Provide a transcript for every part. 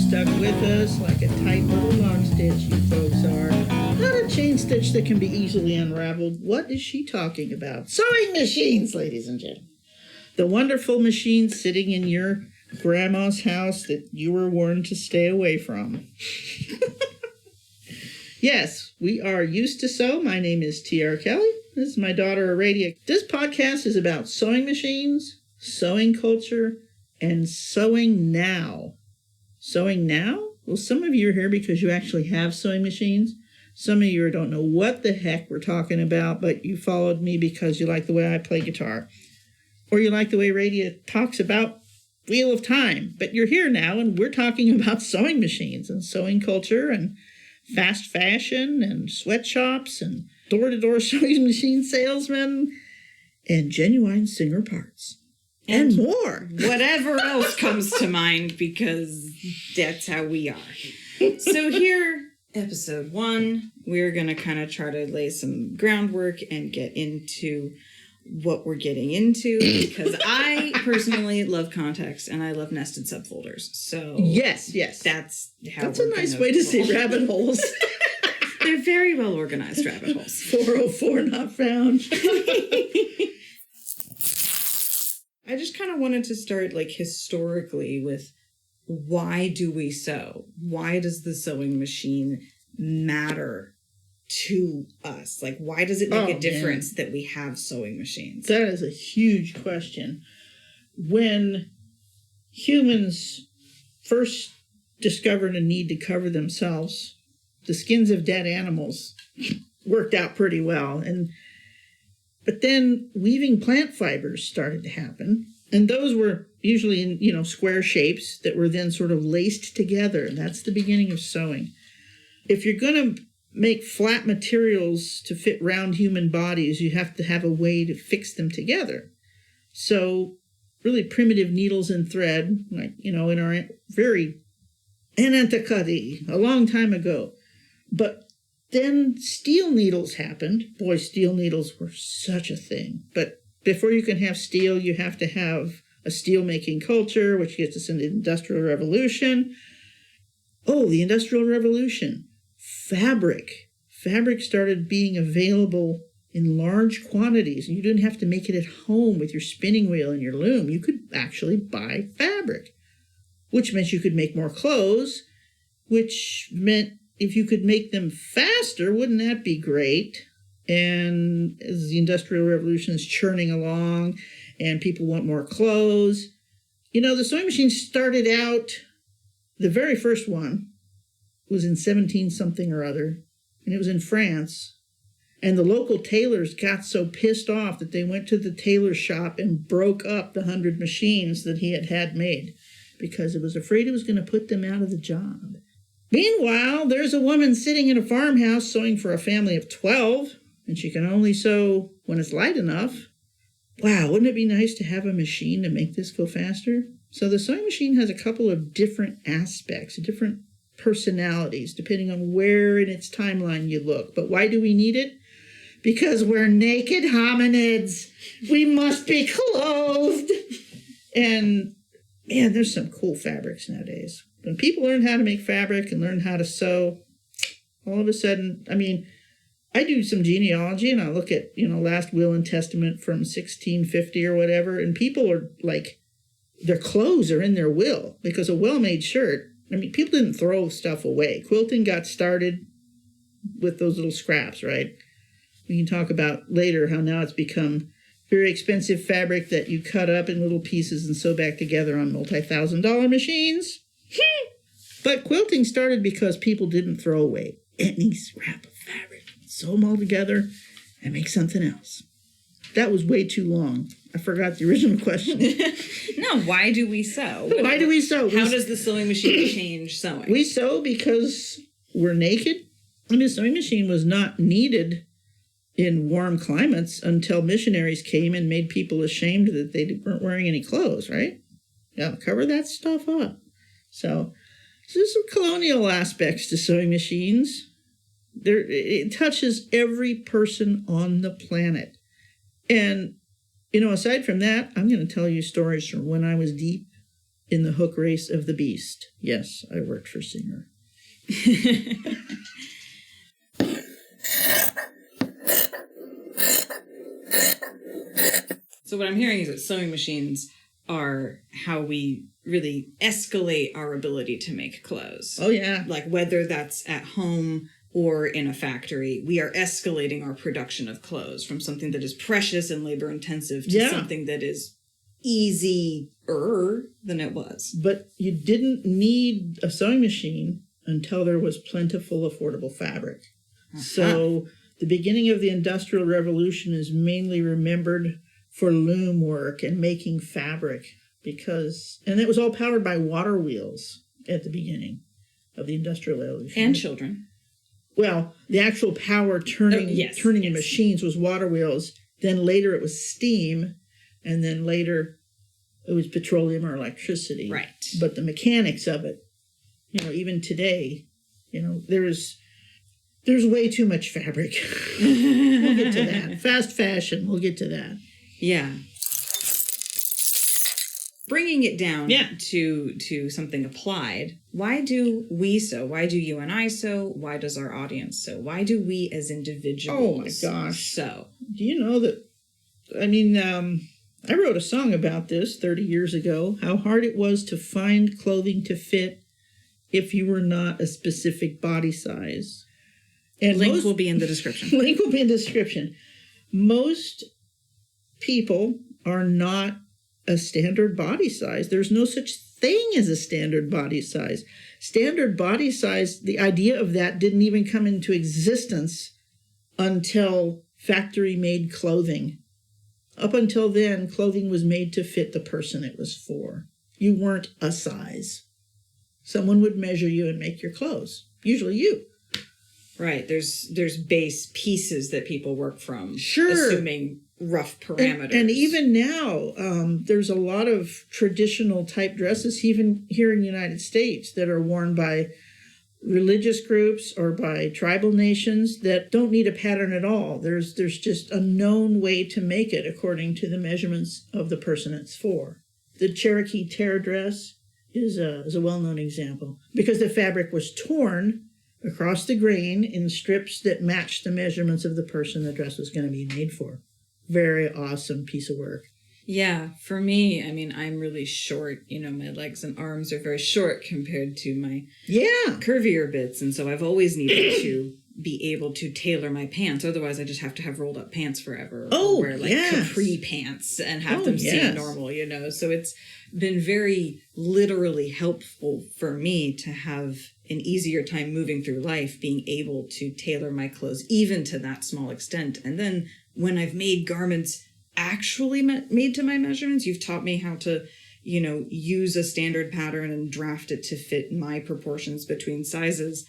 stuck with us like a tight little long stitch, you folks are. Not a chain stitch that can be easily unraveled. What is she talking about? Sewing machines, ladies and gentlemen. The wonderful machines sitting in your grandma's house that you were warned to stay away from. Yes, we are used to sew. My name is T.R. Kelly. This is my daughter, Aradia. This podcast is about sewing machines, sewing culture, and sewing now. Sewing now? Well, some of you are here because you actually have sewing machines. Some of you don't know what the heck we're talking about, but you followed me because you like the way I play guitar. Or you like the way Aradia talks about Wheel of Time. But you're here now, and we're talking about sewing machines and sewing culture and fast fashion and sweatshops and door-to-door sewing machine salesmen and genuine Singer parts. And more. Whatever else comes to mind, because that's how we are. So here, episode 1, we're going to kind of try to lay some groundwork and get into what we're getting into, because I personally love context and I love nested subfolders. So yes, that's how that's a nice way to say rabbit holes. They're very well organized rabbit holes. 404 not found. I just kind of wanted to start like historically with, why do we sew? Why does the sewing machine matter to us? Like, why does it make a difference that we have sewing machines? That is a huge question. When humans first discovered a need to cover themselves, the skins of dead animals worked out pretty well. But then weaving plant fibers started to happen. And those were usually in, square shapes that were then sort of laced together. And that's the beginning of sewing. If you're going to make flat materials to fit round human bodies, you have to have a way to fix them together. So really primitive needles and thread, like, in our very antiquity, a long time ago. But then steel needles happened. Boy, steel needles were such a thing. But before you can have steel, you have to have a steel-making culture, which gets us into the Industrial Revolution. Oh, the Industrial Revolution. Fabric started being available in large quantities. You didn't have to make it at home with your spinning wheel and your loom. You could actually buy fabric, which meant you could make more clothes, which meant if you could make them faster, wouldn't that be great? And as the Industrial Revolution is churning along and people want more clothes, the sewing machine started out, the very first one was in 17-something or other, and it was in France. And the local tailors got so pissed off that they went to the tailor shop and broke up the 100 machines that he had made because it was afraid it was going to put them out of the job. Meanwhile, there's a woman sitting in a farmhouse sewing for a family of 12, and she can only sew when it's light enough. Wow, wouldn't it be nice to have a machine to make this go faster? So the sewing machine has a couple of different aspects, different personalities, depending on where in its timeline you look. But why do we need it? Because we're naked hominids. We must be clothed. And man, there's some cool fabrics nowadays. When people learn how to make fabric and learn how to sew, all of a sudden, I do some genealogy and I look at, last will and testament from 1650 or whatever, and people are like, their clothes are in their will, because a well-made shirt, people didn't throw stuff away. Quilting got started with those little scraps, right? We can talk about later how now it's become very expensive fabric that you cut up in little pieces and sew back together on multi-$1,000 machines. But quilting started because people didn't throw away any scrap of fabric. Sew them all together and make something else. That was way too long. I forgot the original question. No, why do we sew? Why do we sew? How does the sewing machine change sewing? We sew because we're naked. The sewing machine was not needed in warm climates until missionaries came and made people ashamed that they weren't wearing any clothes, right? Yeah, cover that stuff up. So there's some colonial aspects to sewing machines. It touches every person on the planet. And, aside from that, I'm going to tell you stories from when I was deep in the hook race of the beast. Yes, I worked for Singer. So what I'm hearing is that sewing machines are how we really escalate our ability to make clothes. Oh, yeah. Like whether that's at home or in a factory, we are escalating our production of clothes from something that is precious and labor intensive to something that is easier than it was. But you didn't need a sewing machine until there was plentiful, affordable fabric. So the beginning of the Industrial Revolution is mainly remembered for loom work and making fabric and it was all powered by water wheels at the beginning of the Industrial Revolution. And children. Well, the actual power turning the machines was water wheels. Then later it was steam, and then later it was petroleum or electricity. Right. But the mechanics of it, even today, there's way too much fabric. We'll get to that. Fast fashion, we'll get to that. Yeah. Bringing it down to something applied, why do we sew? Why do you and I sew? Why does our audience sew? Why do we as individuals sew? Do you know that, I wrote a song about this 30 years ago, how hard it was to find clothing to fit if you were not a specific body size. And link will be in the description. Link will be in the description. Most people are not a standard body size. There's no such thing as a standard body size. Standard body size, the idea of that didn't even come into existence until factory-made clothing. Up until then, clothing was made to fit the person it was for. You weren't a size. Someone would measure you and make your clothes. Usually you. Right. There's base pieces that people work from. Sure. Assuming rough parameters. And even now, there's a lot of traditional type dresses, even here in the United States, that are worn by religious groups or by tribal nations that don't need a pattern at all. There's just a known way to make it according to the measurements of the person it's for. The Cherokee tear dress is a well-known example because the fabric was torn across the grain in strips that matched the measurements of the person the dress was going to be made for. Very awesome piece of work. Yeah, for me, I'm really short. My legs and arms are very short compared to my curvier bits. And so I've always needed to be able to tailor my pants. Otherwise, I just have to have rolled up pants forever. Or wear capri pants and have them seem normal, So it's been very literally helpful for me to have an easier time moving through life, being able to tailor my clothes even to that small extent. And then when I've made garments actually made to my measurements, you've taught me how to, use a standard pattern and draft it to fit my proportions between sizes.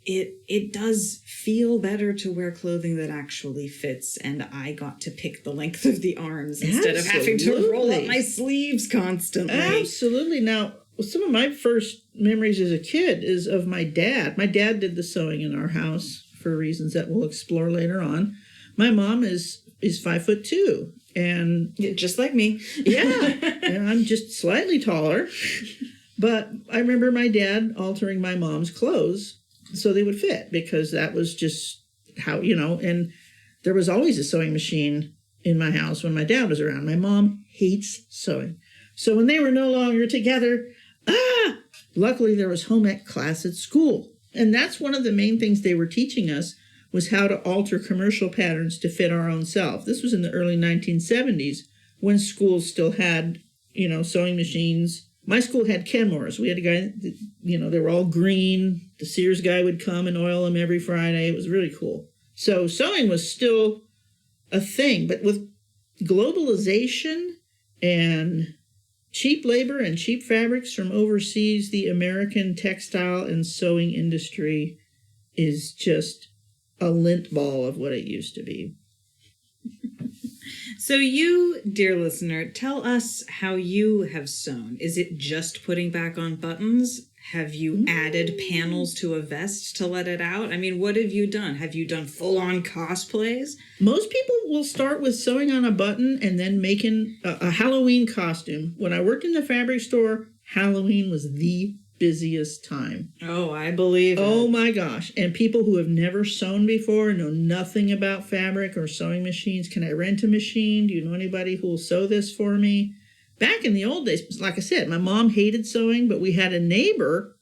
It does feel better to wear clothing that actually fits, and I got to pick the length of the arms instead of having to roll up my sleeves constantly. Absolutely. Now, some of my first memories as a kid is of my dad. My dad did the sewing in our house for reasons that we'll explore later on. My mom is 5'2", and just like me. And I'm just slightly taller. But I remember my dad altering my mom's clothes so they would fit, because that was just how, and there was always a sewing machine in my house when my dad was around. My mom hates sewing. So when they were no longer together, luckily there was home ec class at school. And that's one of the main things they were teaching us, was how to alter commercial patterns to fit our own self. This was in the early 1970s when schools still had, sewing machines. My school had Kenmore's. We had a guy, they were all green. The Sears guy would come and oil them every Friday. It was really cool. So sewing was still a thing, but with globalization and cheap labor and cheap fabrics from overseas, the American textile and sewing industry is just a lint ball of what it used to be. So you, dear listener, tell us how you have sewn. Is it just putting back on buttons? Have you added panels to a vest to let it out? What have you done? Have you done full-on cosplays? Most people will start with sewing on a button and then making a Halloween costume. When I worked in the fabric store, Halloween was the busiest time. Oh, I believe it. Oh my gosh. And people who have never sewn before, know nothing about fabric or sewing machines. Can I rent a machine? Do you know anybody who will sew this for me? Back in the old days, like I said, my mom hated sewing, but we had a neighbor.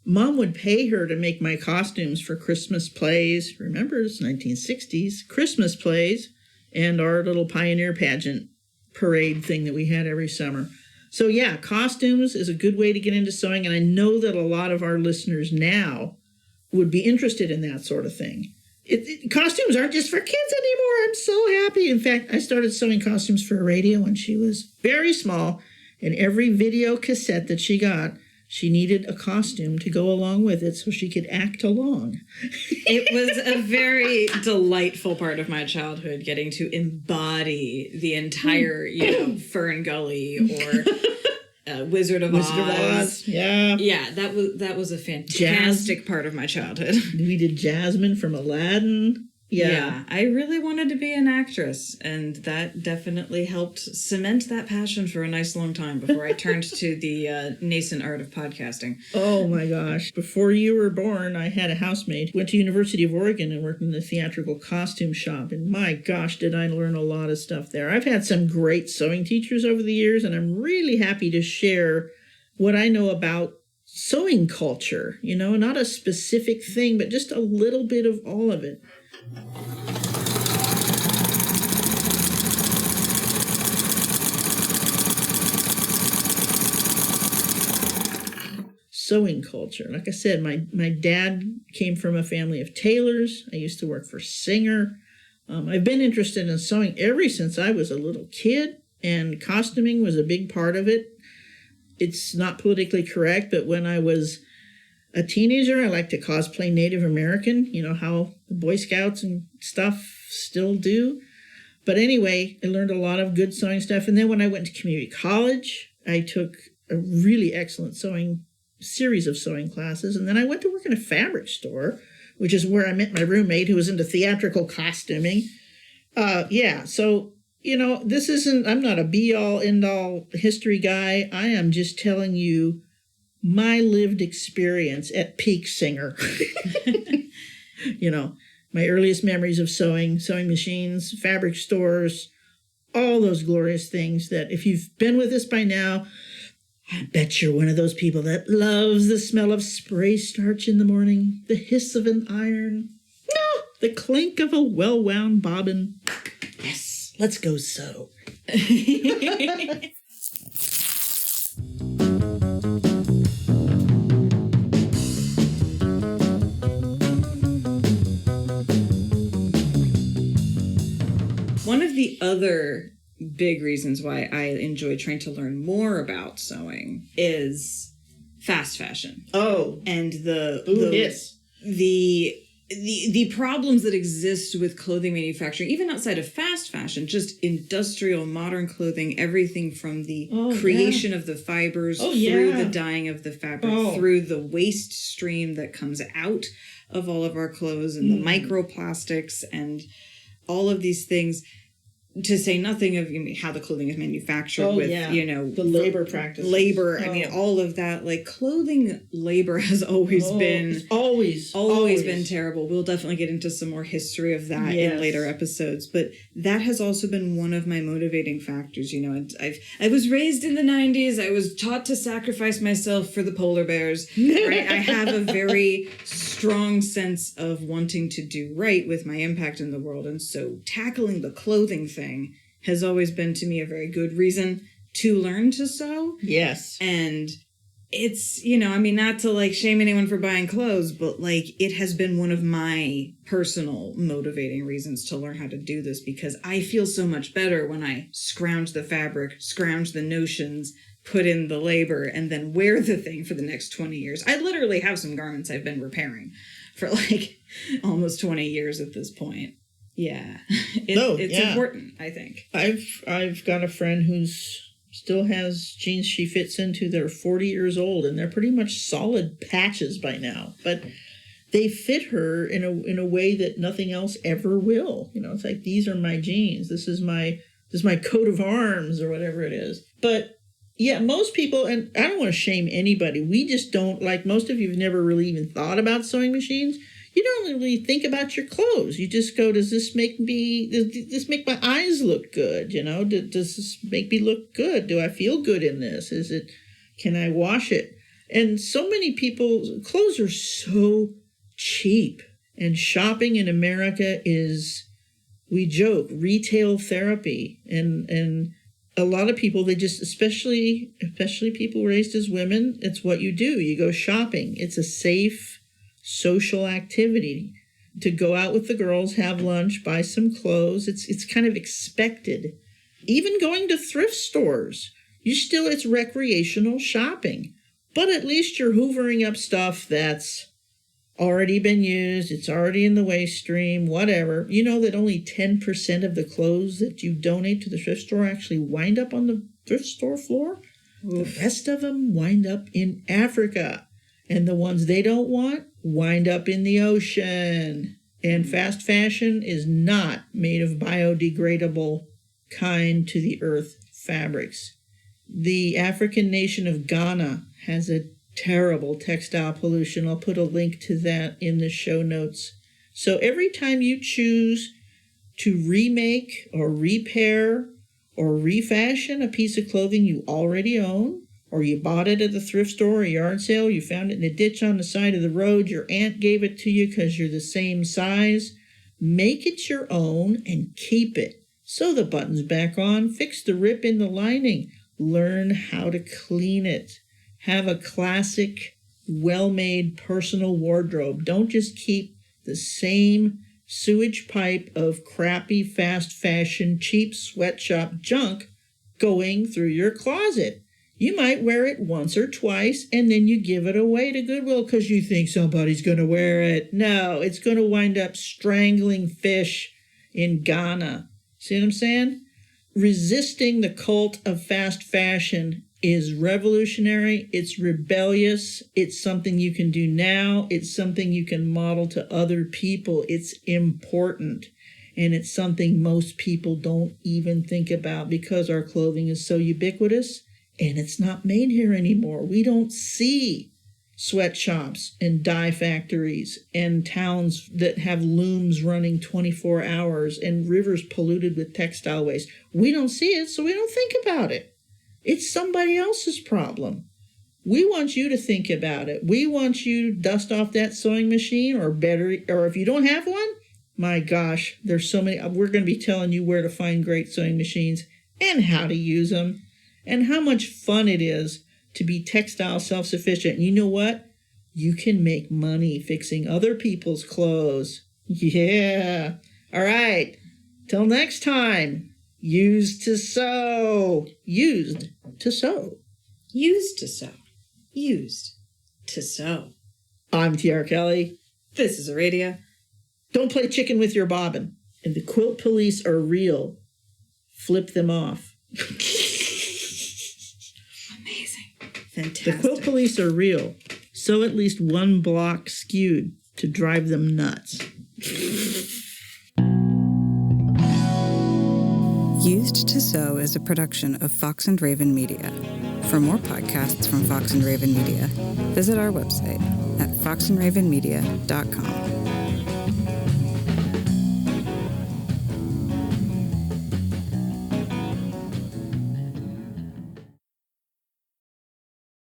Mom would pay her to make my costumes for Christmas plays. Remember, it's 1960s. Christmas plays and our little pioneer pageant parade thing that we had every summer. So yeah, costumes is a good way to get into sewing, and I know that a lot of our listeners now would be interested in that sort of thing. Costumes aren't just for kids anymore. I'm so happy. In fact, I started sewing costumes for a radio when she was very small, and every video cassette that she got, she needed a costume to go along with it so she could act along. It was a very delightful part of my childhood, getting to embody the entire, Fern Gully or Wizard of Oz. Yeah. Yeah, that was a fantastic part of my childhood. We did Jasmine from Aladdin. Yeah. I really wanted to be an actress, and that definitely helped cement that passion for a nice long time before I turned to the nascent art of podcasting. Oh my gosh. Before you were born, I had a housemate, went to University of Oregon and worked in the theatrical costume shop, and my gosh, did I learn a lot of stuff there. I've had some great sewing teachers over the years, and I'm really happy to share what I know about sewing culture, not a specific thing, but just a little bit of all of it. Sewing culture. Like I said, my dad came from a family of tailors. I used to work for Singer. I've been interested in sewing ever since I was a little kid, and costuming was a big part of it. It's not politically correct, but when I was a teenager, I liked to cosplay Native American, how the Boy Scouts and stuff still do. But anyway, I learned a lot of good sewing stuff. And then when I went to community college, I took a really excellent series of sewing classes. And then I went to work in a fabric store, which is where I met my roommate who was into theatrical costuming. So, I'm not a be-all, end-all history guy. I am just telling you my lived experience at peak Singer. My earliest memories of sewing machines, fabric stores, all those glorious things that if you've been with us by now, I bet you're one of those people that loves the smell of spray starch in the morning, the hiss of an iron, the clink of a well-wound bobbin. Yes, let's go sew. One of the other big reasons why I enjoy trying to learn more about sewing is fast fashion. Oh. And the problems that exist with clothing manufacturing, even outside of fast fashion, just industrial modern clothing, everything from the creation of the fibers through the dyeing of the fabric, through the waste stream that comes out of all of our clothes, and the microplastics and all of these things, to say nothing of how the clothing is manufactured the labor practices. All of that. Like, clothing labor has always been been terrible. We'll definitely get into some more history of that in later episodes. But that has also been one of my motivating factors. I was raised in the 90s. I was taught to sacrifice myself for the polar bears. Right? I have a very strong sense of wanting to do right with my impact in the world. And so tackling the clothing thing has always been to me a very good reason to learn to sew. Yes. And it's, not to shame anyone for buying clothes, but it has been one of my personal motivating reasons to learn how to do this, because I feel so much better when I scrounge the fabric, scrounge the notions, put in the labor, and then wear the thing for the next 20 years. I literally have some garments I've been repairing for almost 20 years at this point. Yeah. It's important, I think. I've got a friend who's still has jeans she fits into. They're 40 years old, and they're pretty much solid patches by now. But they fit her in a way that nothing else ever will. It's like, these are my jeans. This is my coat of arms, or whatever it is. But Yeah, most people, and I don't want to shame anybody. We just don't, like most of you have never really even thought about sewing machines. You don't really think about your clothes. You just go, does this make my eyes look good? You know, does this make me look good? Do I feel good in this? Can I wash it? And so many people's clothes are so cheap. And shopping in America is, we joke, retail therapy. And a lot of people, they just, especially people raised as women, it's what you do. You go shopping. It's a safe social activity to go out with the girls, have lunch, buy some clothes. It's kind of expected. Even going to thrift stores, it's recreational shopping. But at least you're hoovering up stuff that's already been used. It's already in the waste stream, whatever. You know that only 10% of the clothes that you donate to the thrift store actually wind up on the thrift store floor? Oof. The rest of them wind up in Africa. And the ones they don't want wind up in the ocean. And fast fashion is not made of biodegradable, kind to the earth fabrics. The African nation of Ghana has a terrible textile pollution. I'll put a link to that in the show notes. So every time you choose to remake or repair or refashion a piece of clothing you already own, or you bought it at the thrift store or yard sale, you found it in a ditch on the side of the road, your aunt gave it to you because you're the same size, make it your own and keep it. Sew the buttons back on, fix the rip in the lining, learn how to clean it. Have a classic, well-made personal wardrobe. Don't just keep the same sewage pipe of crappy, fast fashion, cheap sweatshop junk going through your closet. You might wear it once or twice, and then you give it away to Goodwill because you think somebody's going to wear it. No, it's going to wind up strangling fish in Ghana. See what I'm saying? Resisting the cult of fast fashion is revolutionary. It's rebellious. It's something you can do now. It's something you can model to other people. It's important. And it's something most people don't even think about because our clothing is so ubiquitous. And it's not made here anymore. We don't see sweatshops and dye factories and towns that have looms running 24 hours and rivers polluted with textile waste. We don't see it, so we don't think about it. It's somebody else's problem. We want you to think about it. We want you to dust off that sewing machine, or better, or if you don't have one, my gosh, there's so many. We're going to be telling you where to find great sewing machines and how to use them. And how much fun it is to be textile self-sufficient. And you know what? You can make money fixing other people's clothes. Yeah. All right. Till next time. Used to sew. Used to sew. Used to sew. Used to sew. I'm T.R. Kelly. This is Aradia. Don't play chicken with your bobbin. And the quilt police are real. Flip them off. Fantastic. The quilt police are real. So at least one block skewed to drive them nuts. Used to Sew is a production of Fox and Raven Media. For more podcasts from Fox and Raven Media, visit our website at foxandravenmedia.com.